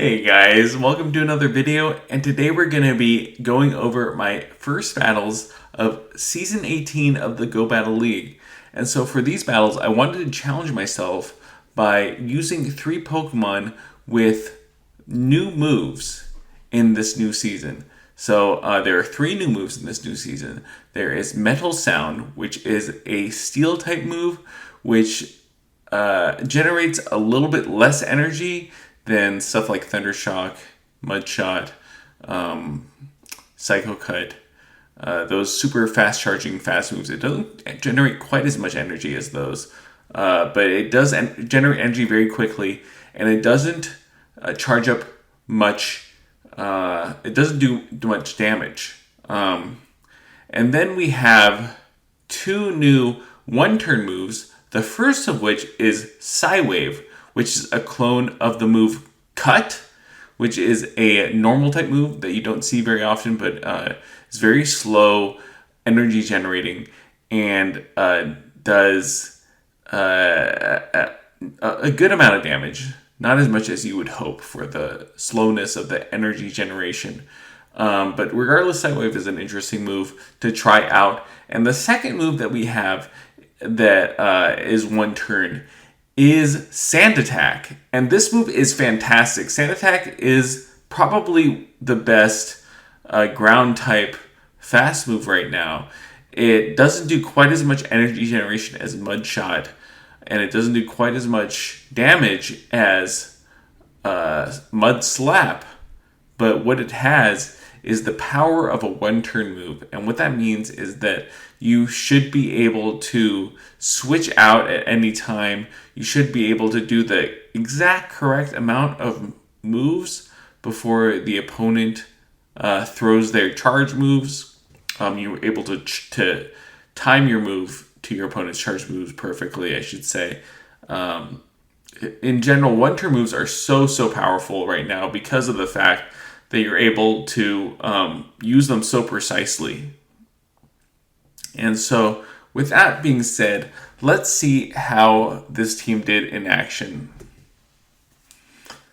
Hey guys, welcome to another video, and today we're going to be going over my first battles of Season 18 of the Go Battle League. And so for these battles, I wanted to challenge myself by using 3 Pokemon with new moves in this new season. So there are 3 new moves in this new season. There is Metal Sound, which is a Steel type move, which generates a little bit less energy than stuff like Thunder Shock, Mud Shot, Psycho Cut, those super fast charging fast moves. It doesn't generate quite as much energy as those, but it does generate energy very quickly, and it doesn't charge up much. It doesn't do much damage. And then we have 2 new one-turn moves. The first of which is PSYWAVE, which is a clone of the move Cut, which is a normal type move that you don't see very often, but it's very slow, energy generating, and does a good amount of damage. Not as much as you would hope for the slowness of the energy generation. But regardless, PSYWAVE is an interesting move to try out. And the second move that we have that is one turn is Sand Attack. And this move is fantastic. Sand Attack is probably the best ground type fast move right now. It doesn't do quite as much energy generation as Mud Shot, and it doesn't do quite as much damage as Mud Slap. But what it has is the power of a one-turn move. And what that means is that you should be able to switch out at any time. You should be able to do the exact correct amount of moves before the opponent throws their charge moves. You're able to time your move to your opponent's charge moves perfectly, I should say. In general, one-turn moves are so powerful right now because of the fact that you're able to use them so precisely. And so, with that being said, let's see how this team did in action.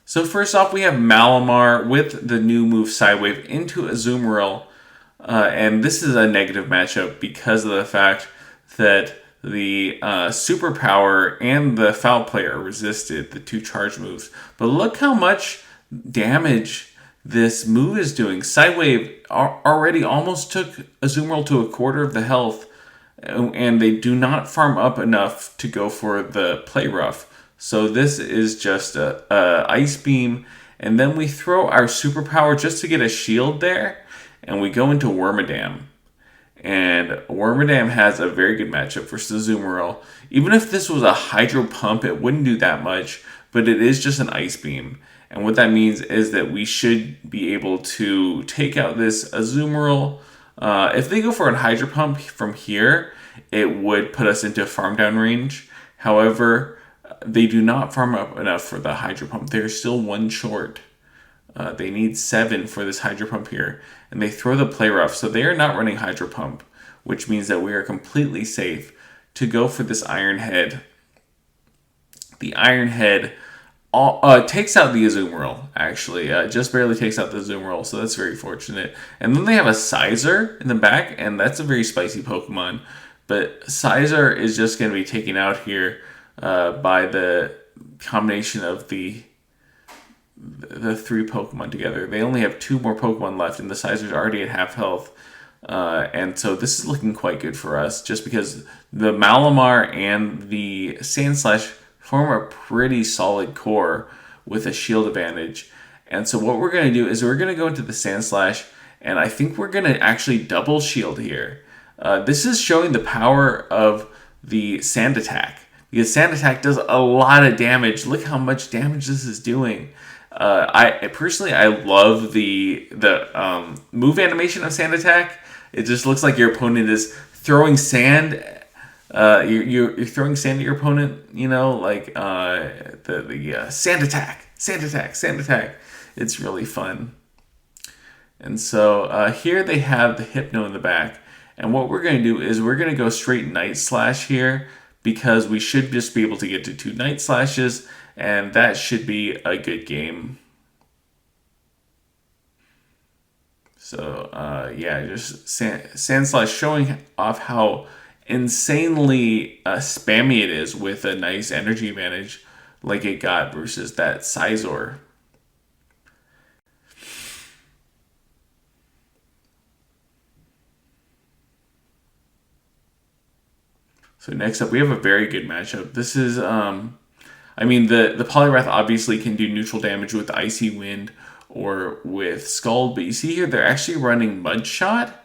So first off, we have Malamar with the new move PSYWAVE into Azumarill. And this is a negative matchup because of the fact that the Superpower and the Foul Play are resisted, the 2 charge moves. But look how much damage this move is doing. PSYWAVE already almost took Azumarill to a quarter of the health, and they do not farm up enough to go for the Play Rough. So this is just a Ice Beam, and then we throw our Superpower just to get a shield there, and we go into Wormadam. And Wormadam has a very good matchup versus Azumarill. Even if this was a Hydro Pump, it wouldn't do that much, but it is just an Ice Beam. And what that means is that we should be able to take out this Azumarill. If they go for a Hydro Pump from here, it would put us into farm down range. However, they do not farm up enough for the Hydro Pump. They're still 1 short. They need 7 for this Hydro Pump here. And they throw the Play Rough. So they are not running Hydro Pump, which means that we are completely safe to go for this Iron Head. The Iron Head takes out the Azumarill, actually. Just barely takes out the Azumarill, so that's very fortunate. And then they have a Sizer in the back, and that's a very spicy Pokemon. But Sizer is just going to be taken out here by the combination of the 3 Pokemon together. They only have 2 more Pokemon left, and the Sizer's already at half health. And so this is looking quite good for us, just because the Malamar and the Sandslash form a pretty solid core with a shield advantage. And so what we're going to do is we're going to go into the Sandslash, and I think we're going to actually double shield here. This is showing the power of the Sand Attack, because Sand Attack does a lot of damage. Look how much damage this is doing. I personally love the move animation of Sand Attack. It just looks like your opponent is throwing sand. You're throwing sand at your opponent, like the Sand Attack. It's really fun. And so here they have the Hypno in the back. And what we're going to do is we're going to go straight Night Slash here, because we should just be able to get to 2 Night Slashes, and that should be a good game. So, yeah, just Sandslash showing off how insanely spammy it is with a nice energy advantage like it got versus that Scizor. So next up, we have a very good matchup. This is, I mean, the Poliwrath obviously can do neutral damage with Icy Wind or with Scald, but you see here they're actually running Mud Shot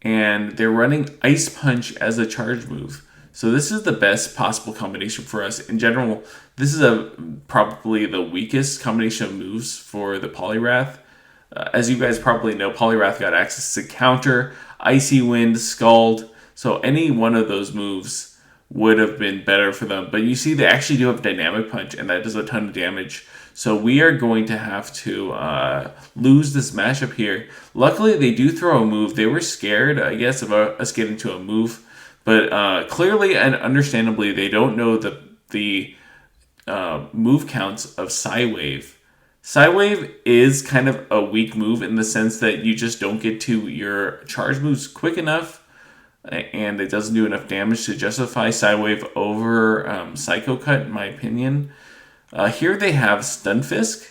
and they're running Ice Punch as a charge move. So this is the best possible combination for us. In general, this is probably the weakest combination of moves for the Poliwrath. As you guys probably know, Poliwrath got access to Counter, Icy Wind, Scald. So any one of those moves would have been better for them. But you see they actually do have Dynamic Punch, and that does a ton of damage. So we are going to have to lose this matchup here. Luckily, they do throw a move. They were scared, I guess, of us getting to a move. But clearly and understandably, they don't know the move counts of PSYWAVE. PSYWAVE is kind of a weak move in the sense that you just don't get to your charge moves quick enough, and it doesn't do enough damage to justify PSYWAVE over Psycho Cut, in my opinion. Here they have Stunfisk,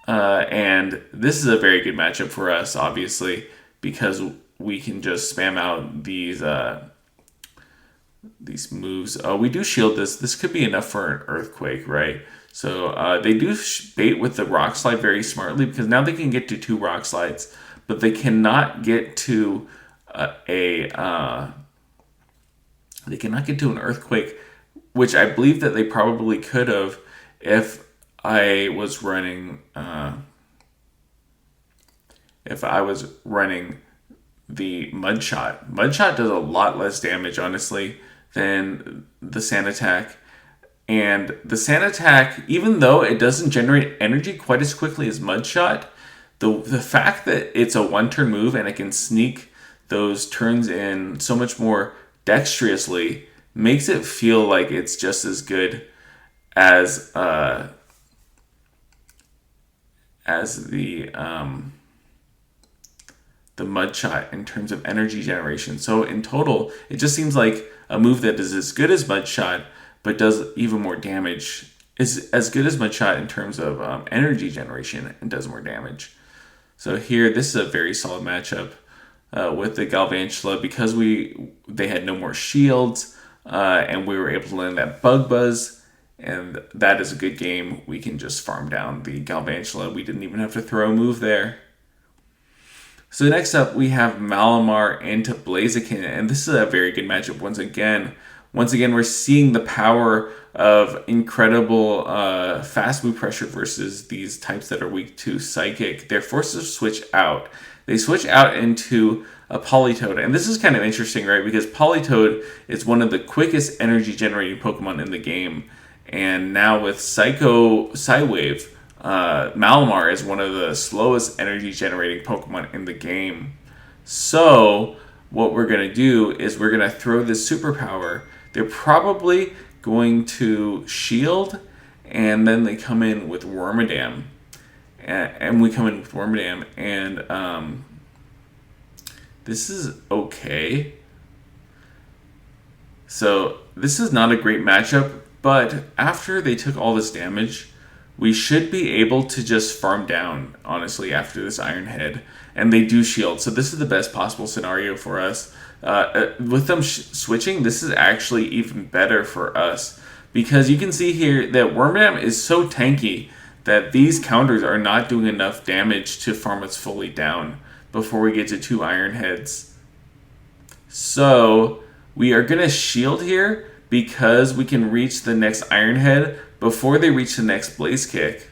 and this is a very good matchup for us, obviously, because we can just spam out these moves. We do shield this. This could be enough for an Earthquake, right? So they do bait with the Rock Slide very smartly because now they can get to 2 Rock Slides, but they cannot get to they cannot get to an Earthquake, which I believe that they probably could have if I was running the Mud Shot. Mud Shot does a lot less damage, honestly, than the Sand Attack. And the Sand Attack, even though it doesn't generate energy quite as quickly as Mud Shot, the fact that it's a one-turn move and it can sneak those turns in so much more dexterously makes it feel like it's just as good as the Mud Shot in terms of energy generation. So in total, it just seems like a move that is as good as Mud Shot but does even more damage, is as good as Mud Shot in terms of energy generation and does more damage. So here, this is a very solid matchup with the Galvantula because they had no more shields and we were able to land that Bug Buzz, and that is a good game. We can just farm down the Galvantula. We didn't even have to throw a move there. So next up, we have Malamar into Blaziken, and this is a very good matchup once again. Once again, we're seeing the power of incredible fast move pressure versus these types that are weak to Psychic. They're forced to switch out. They switch out into a Politoed, and this is kind of interesting, right? Because Politoed is one of the quickest energy generating Pokemon in the game, and now with PSYWAVE, Malamar is one of the slowest energy generating Pokemon in the game. So what we're going to do is we're going to throw this superpower. They're probably going to shield, and then they come in with Wormadam. And we come in with Wormadam, and this is okay. So this is not a great matchup, but after they took all this damage, we should be able to just farm down, honestly, after this Iron Head. And they do shield, so this is the best possible scenario for us. With them switching, this is actually even better for us. Because you can see here that Wormadam is so tanky that these counters are not doing enough damage to farm us fully down before we get to 2 Iron Heads. So we are going to shield here because we can reach the next Iron Head before they reach the next Blaze Kick.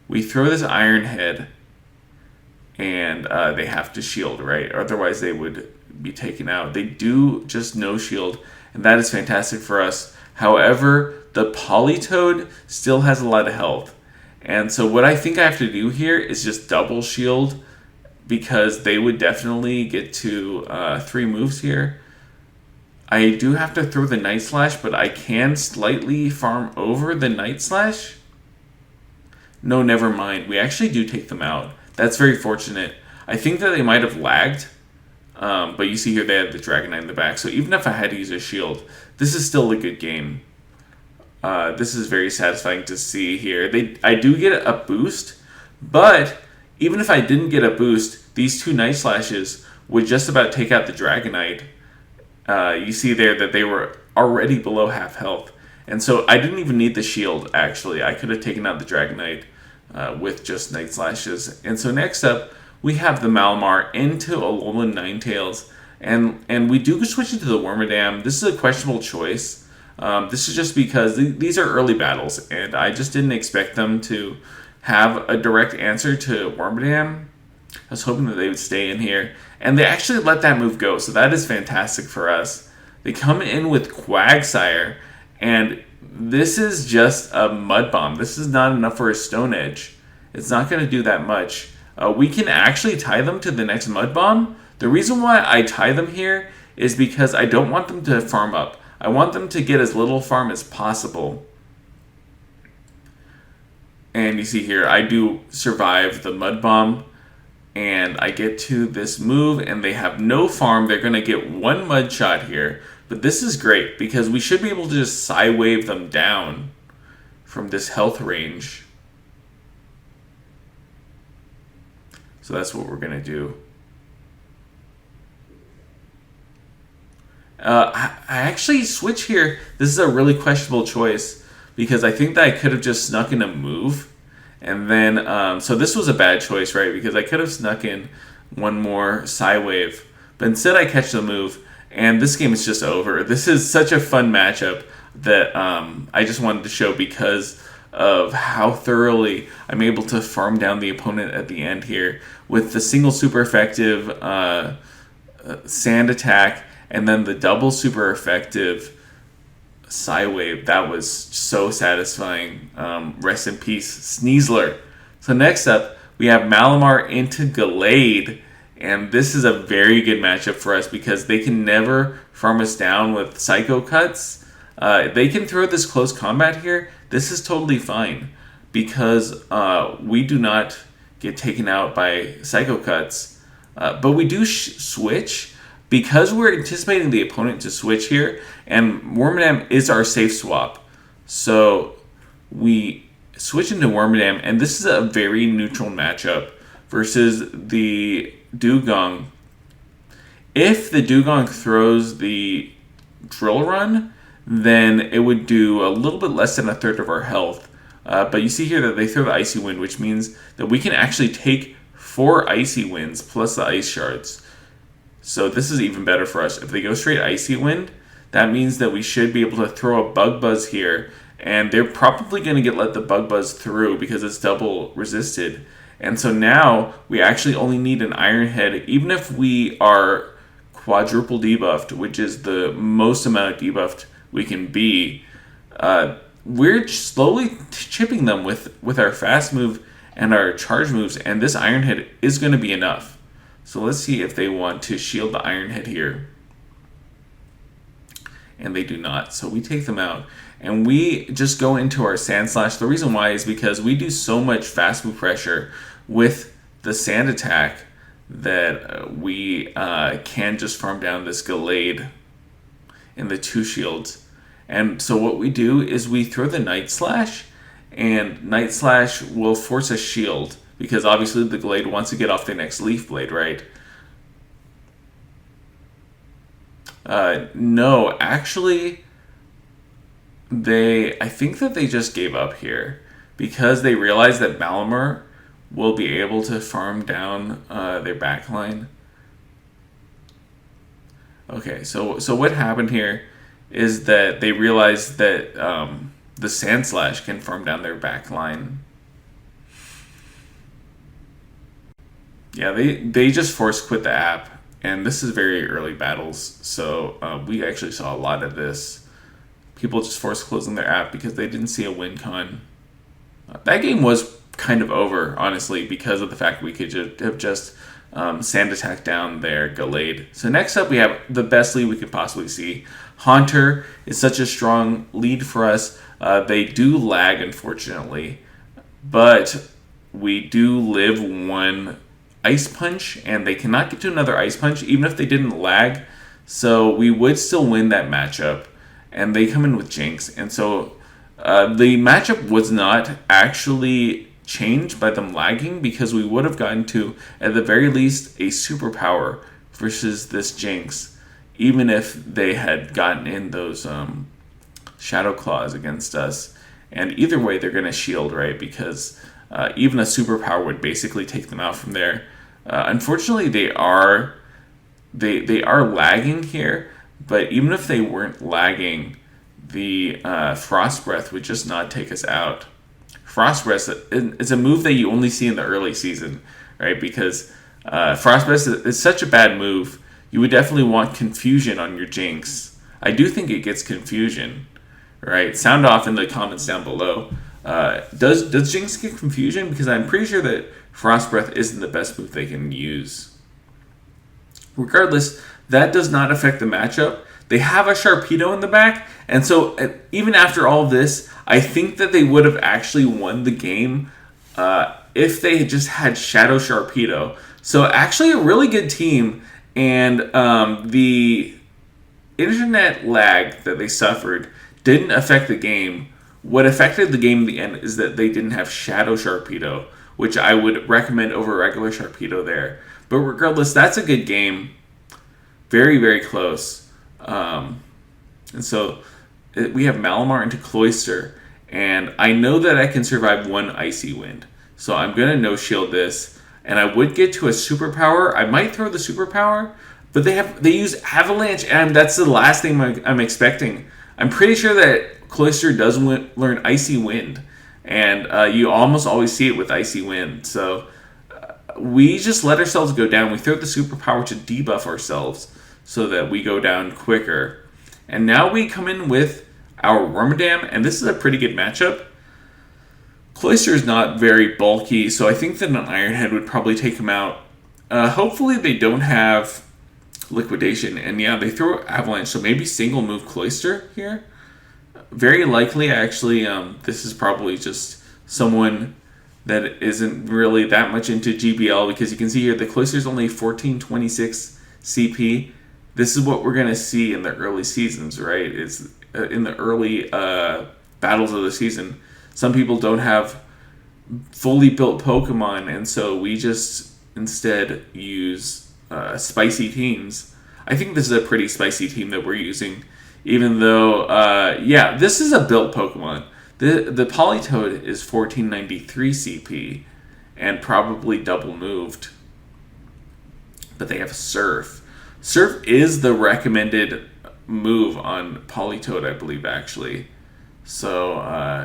We throw this Iron Head, and they have to shield, right? Otherwise they would be taken out. They do just no shield, and that is fantastic for us. However, the Politoed still has a lot of health. And so what I think I have to do here is just double shield, because they would definitely get to 3 moves here. I do have to throw the Night Slash, but I can slightly farm over the Night Slash. No, never mind. We actually do take them out. That's very fortunate. I think that they might have lagged, but you see here they had the Dragonite in the back. So even if I had to use a shield, this is still a good game. This is very satisfying to see here. I do get a boost, but even if I didn't get a boost, these two Night Slashes would just about take out the Dragonite. You see there that they were already below half health. And so I didn't even need the shield, actually. I could have taken out the Dragonite with just Night Slashes. And so next up, we have the Malamar into Alolan Ninetales. And we do switch into the Wormadam. This is a questionable choice. This is just because these are early battles, and I just didn't expect them to have a direct answer to Wormadam. I was hoping that they would stay in here. And they actually let that move go, so that is fantastic for us. They come in with Quagsire, and this is just a Mud Bomb. This is not enough for a Stone Edge. It's not going to do that much. We can actually tie them to the next Mud Bomb. The reason why I tie them here is because I don't want them to farm up. I want them to get as little farm as possible. And you see here, I do survive the Mud Bomb. And I get to this move, and they have no farm. They're going to get one Mud Shot here. But this is great, because we should be able to just PSYWAVE them down from this health range. So that's what we're going to do. I actually switch here. This is a really questionable choice, because I think that I could have just snuck in a move. And then, so this was a bad choice, right? Because I could have snuck in one more PSYWAVE. But instead I catch the move, and this game is just over. This is such a fun matchup that I just wanted to show because of how thoroughly I'm able to farm down the opponent at the end here with the single super effective Sand Attack, and then the double super effective PSYWAVE. That was so satisfying. Rest in peace, Sneasler. So next up, we have Malamar into Gallade. And this is a very good matchup for us because they can never farm us down with Psycho Cuts. They can throw this close combat here. This is totally fine because we do not get taken out by Psycho Cuts. But we do switch because we're anticipating the opponent to switch here, and Wormadam is our safe swap. So we switch into Wormadam, and this is a very neutral matchup versus the Dugong. If the Dugong throws the Drill Run, then it would do a little bit less than a third of our health. But you see here that they throw the Icy Wind, which means that we can actually take 4 Icy Winds plus the Ice Shards. So this is even better for us. If they go straight Icy Wind, that means that we should be able to throw a Bug Buzz here, and they're probably going to let the Bug Buzz through because it's double resisted. And so now we actually only need an Iron Head, even if we are quadruple debuffed, which is the most amount of debuffed we can be. We're slowly chipping them with our fast move and our charge moves, and this Iron Head is going to be enough. So let's see if they want to shield the Iron Head here. And they do not. So we take them out. And we just go into our Sandslash. The reason why is because we do so much fast move pressure with the Sand Attack that we can just farm down this Gallade in the 2 shields. And so what we do is we throw the Night Slash, and Night Slash will force a shield because obviously the Gallade wants to get off their next Leaf Blade, right? No, actually, I think that they just gave up here because they realized that Malamar will be able to farm down their backline. Okay, so what happened here is that they realized that the Sandslash can farm down their backline. Yeah, they just force quit the app, and this is very early battles, so we actually saw a lot of this. People just force closing their app because they didn't see a win con. That game was kind of over, honestly, because of the fact we could have just Sand Attack down their Gallade. So next up, we have the best lead we could possibly see. Haunter is such a strong lead for us. They do lag, unfortunately, but we do live one Ice Punch, and they cannot get to another Ice Punch, even if they didn't lag. So we would still win that matchup. And they come in with Jinx. And so the matchup was not actually changed by them lagging, because we would have gotten to, at the very least, a superpower versus this Jinx, even if they had gotten in those Shadow Claws against us. And either way, they're going to shield, right? Because even a superpower would basically take them out from there. Unfortunately, they are lagging here, but even if they weren't lagging, the Frost Breath would just not take us out. Frost Breath is a move that you only see in the early season, right? Because Frost Breath is such a bad move. You would definitely want Confusion on your Jinx. I do think it gets Confusion, right? Sound off in the comments down below. Does Jinx get Confusion? Because I'm pretty sure that Frost Breath isn't the best move they can use. Regardless, that does not affect the matchup. They have a Sharpedo in the back, and so even after all of this, I think that they would have actually won the game if they had just had Shadow Sharpedo. So actually a really good team, and the internet lag that they suffered didn't affect the game. What affected the game in the end is that they didn't have Shadow Sharpedo, which I would recommend over regular Sharpedo there. But regardless, that's a good game. Very, very close. And so we have Malamar into Cloyster. And I know that I can survive one Icy Wind. So I'm going to no-shield this. And I would get to a superpower. I might throw the superpower. But they use Avalanche. And that's the last thing I'm expecting. I'm pretty sure that Cloyster does learn Icy Wind. And you almost always see it with Icy Wind. So we just let ourselves go down. We throw the superpower to debuff ourselves so that we go down quicker. And now we come in with our Wormadam, and this is a pretty good matchup. Cloyster is not very bulky, so I think that an Iron Head would probably take him out. Hopefully they don't have Liquidation, and yeah, they throw Avalanche, so maybe single move Cloyster here. Very likely, actually, this is probably just someone that isn't really that much into GBL, because you can see here the Cloyster is only 1426 CP. This is what we're going to see in the early seasons, right? It's in the early battles of the season. Some people don't have fully built Pokemon, and so we just instead use spicy teams. I think this is a pretty spicy team that we're using, even though, yeah, this is a built Pokemon. The Politoed is 1493 CP and probably double moved, but they have Surf. Surf is the recommended move on Politoed, I believe, actually. So,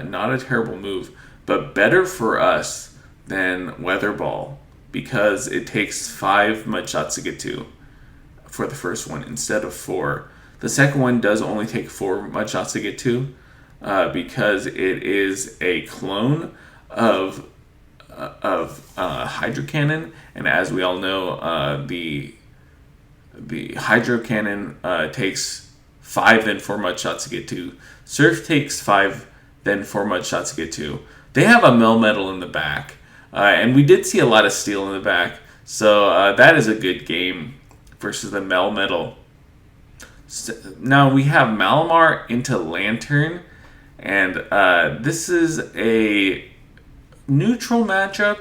not a terrible move, but better for us than Weather Ball, because it takes 5 Mudshots to get to for the first one instead of 4. The second one does only take 4 Mudshots to get to, because it is a clone of Hydro Cannon, and as we all know, the Hydro Cannon takes 5, then 4 Mudshots to get to. Surf takes 5, then 4 Mudshots to get to. They have a Melmetal in the back, and we did see a lot of Steel in the back, so that is a good game versus the Melmetal. So, now we have Malamar into Lanturn, and this is a neutral matchup.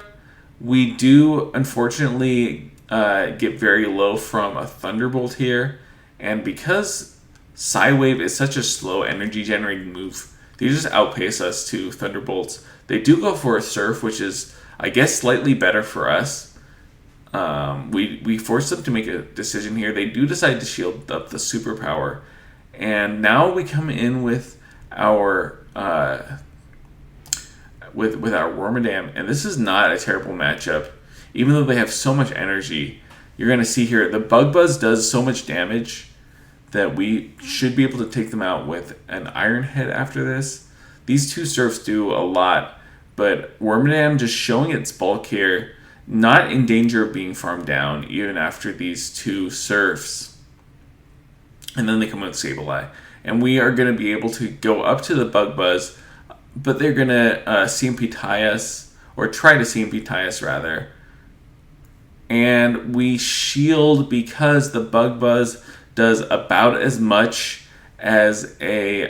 We do, unfortunately, get very low from a Thunderbolt here, and because PSYWAVE is such a slow energy generating move, they just outpace us to Thunderbolts. They do go for a Surf, which is, I guess, slightly better for us. We force them to make a decision here. They do decide to shield up the superpower, and now we come in with our with our Wormadam, and this is not a terrible matchup. Even though they have so much energy, you're going to see here, the Bug Buzz does so much damage that we should be able to take them out with an Iron Head after this. These two Surfs do a lot, but Wormadam just showing its bulk here, not in danger of being farmed down even after these two Surfs. And then they come with Sableye. And we are going to be able to go up to the Bug Buzz, but they're going to CMP tie us, or try to CMP tie us rather. and we shield because the Bug Buzz does about as much as a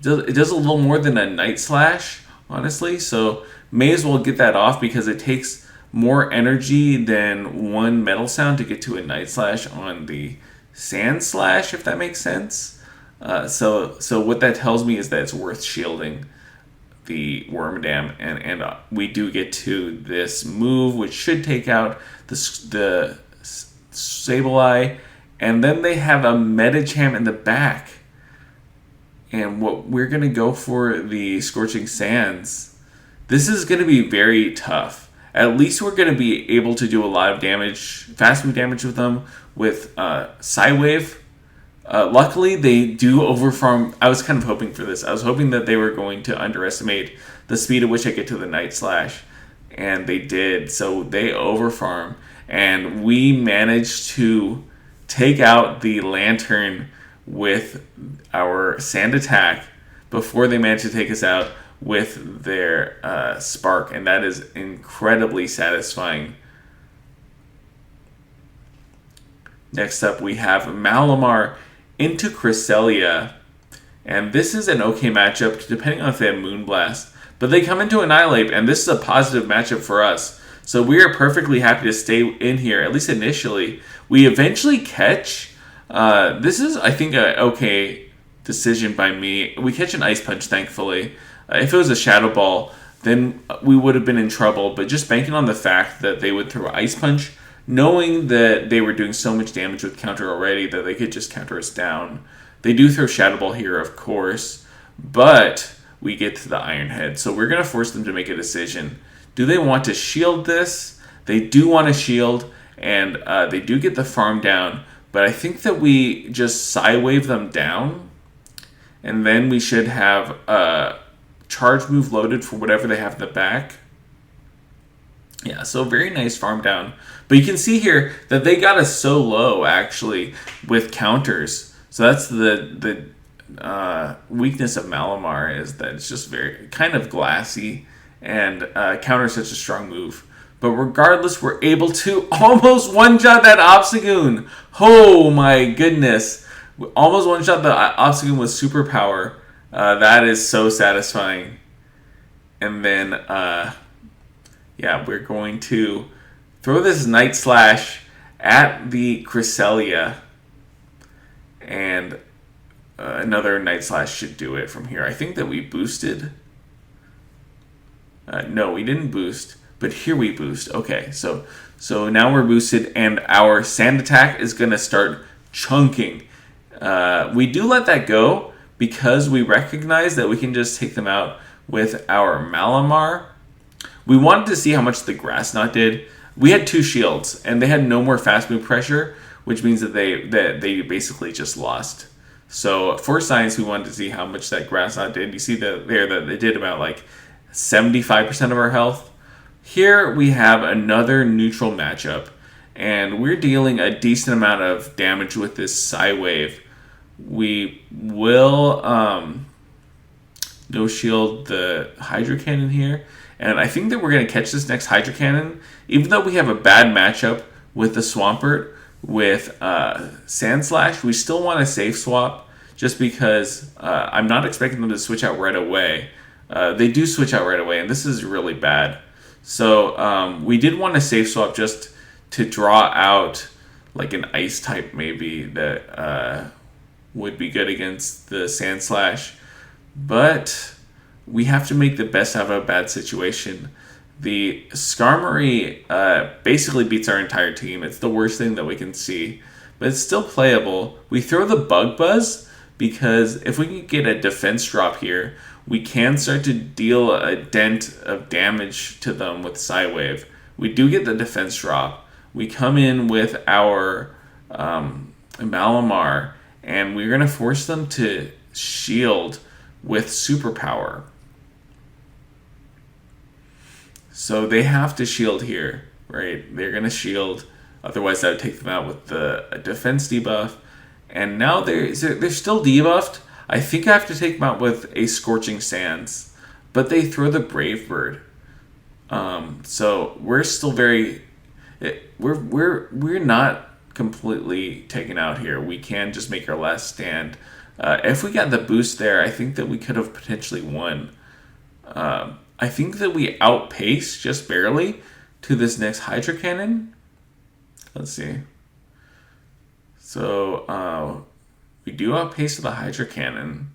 it does a little more than a Night Slash, honestly. So may as well get that off because it takes more energy than one Metal Sound to get to a Night Slash on the Sandslash, if that makes sense. So what that tells me is that it's worth shielding the Wormadam, and we do get to this move, which should take out the Sableye, and then they have a Medicham in the back. And what we're going to go for the Scorching Sands. This is going to be very tough. At least we're going to be able to do a lot of damage, fast move damage with them with PSYWAVE. Luckily, they do overfarm. I was kind of hoping for this. I was hoping that they were going to underestimate the speed at which I get to the Night Slash, and they did. So they overfarm, and we managed to take out the Lanturn with our Sand Attack before they managed to take us out with their Spark, and that is incredibly satisfying. Next up, we have Malamar into Cresselia, and this is an okay matchup depending on if they have Moonblast, but they come into Annihilape, and this is a positive matchup for us, so we are perfectly happy to stay in here, at least initially. We eventually catch, this is I think a okay decision by me. We catch an Ice Punch, thankfully. If it was a Shadow Ball, then we would have been in trouble, but just banking on the fact that they would throw Ice Punch, knowing that they were doing so much damage with counter already that they could just counter us down. They do throw Shadow Ball here, of course, but we get to the Iron Head. So we're going to force them to make a decision. Do they want to shield this? They do want to shield, and they do get the farm down, but I think that we just PSYWAVE them down, and then we should have a charge move loaded for whatever they have in the back. Yeah, so very nice farm down. But you can see here that they got us so low, actually, with counters. So that's the weakness of Malamar, is that it's just very kind of glassy, and counter is such a strong move. But regardless, we're able to almost one-shot that Obstagoon. Oh my goodness. We almost one-shot the Obstagoon with Superpower. That is so satisfying. And then, yeah, we're going to throw this Night Slash at the Cresselia. And another Night Slash should do it from here. I think that we boosted. No, we didn't boost. But here we boost. Okay, so now we're boosted, and our Sand Attack is going to start chunking. We do let that go because we recognize that we can just take them out with our Malamar. We wanted to see how much the Grass Knot did. We had 2 shields, and they had no more fast move pressure, which means that they basically just lost. So for science, we wanted to see how much that Grass Knot did. You see that there that it did about like 75% of our health. Here we have another neutral matchup, and we're dealing a decent amount of damage with this PSYWAVE. We will no shield the Hydro Cannon here, and I think that we're going to catch this next Hydro Cannon, even though we have a bad matchup with the Swampert with Sandslash. We still want a safe swap just because I'm not expecting them to switch out right away. They do switch out right away, and this is really bad. So we did want a safe swap just to draw out like an Ice type maybe that would be good against the Sandslash. But we have to make the best out of a bad situation. The Skarmory basically beats our entire team. It's the worst thing that we can see. But it's still playable. We throw the Bug Buzz because if we can get a defense drop here, we can start to deal a dent of damage to them with PSYWAVE. We do get the defense drop. We come in with our Malamar, and we're going to force them to shield with Superpower. So they have to shield here, right? They're going to shield. Otherwise, that would take them out with the defense debuff. And now they're still debuffed. I think I have to take them out with a Scorching Sands, but they throw the Brave Bird. So we're still very We're not completely taken out here. We can just make our last stand. If we got the boost there, I think that we could have potentially won. I think that we outpaced just barely to this next Hydro Cannon. Let's see. So we do outpace the Hydro Cannon.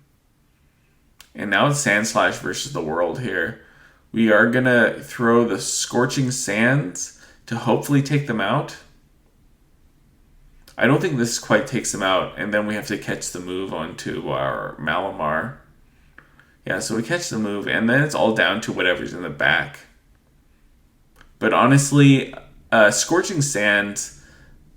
And now it's Sandslash versus the world here. We are going to throw the Scorching Sands to hopefully take them out. I don't think this quite takes them out. And then we have to catch the move onto our Malamar. Yeah, so we catch the move. And then it's all down to whatever's in the back. But honestly, Scorching Sands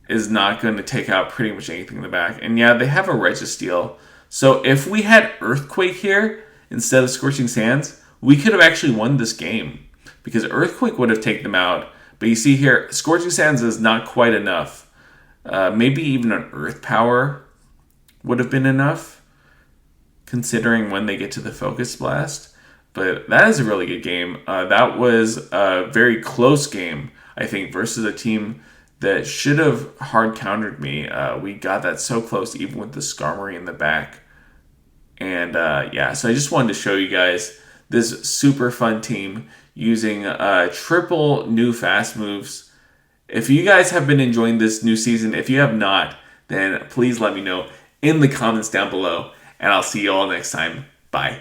is not going to take out pretty much anything in the back. And yeah, they have a Registeel. So if we had Earthquake here instead of Scorching Sands, we could have actually won this game. Because Earthquake would have taken them out. But you see here, Scorching Sands is not quite enough. Maybe even an Earth Power would have been enough, considering when they get to the Focus Blast. But that is a really good game. That was a very close game, I think, versus a team that should have hard countered me. We got that so close, even with the Skarmory in the back. And yeah, so I just wanted to show you guys this super fun team using triple new fast moves. If you guys have been enjoying this new season, if you have not, then please let me know in the comments down below. And I'll see you all next time. Bye.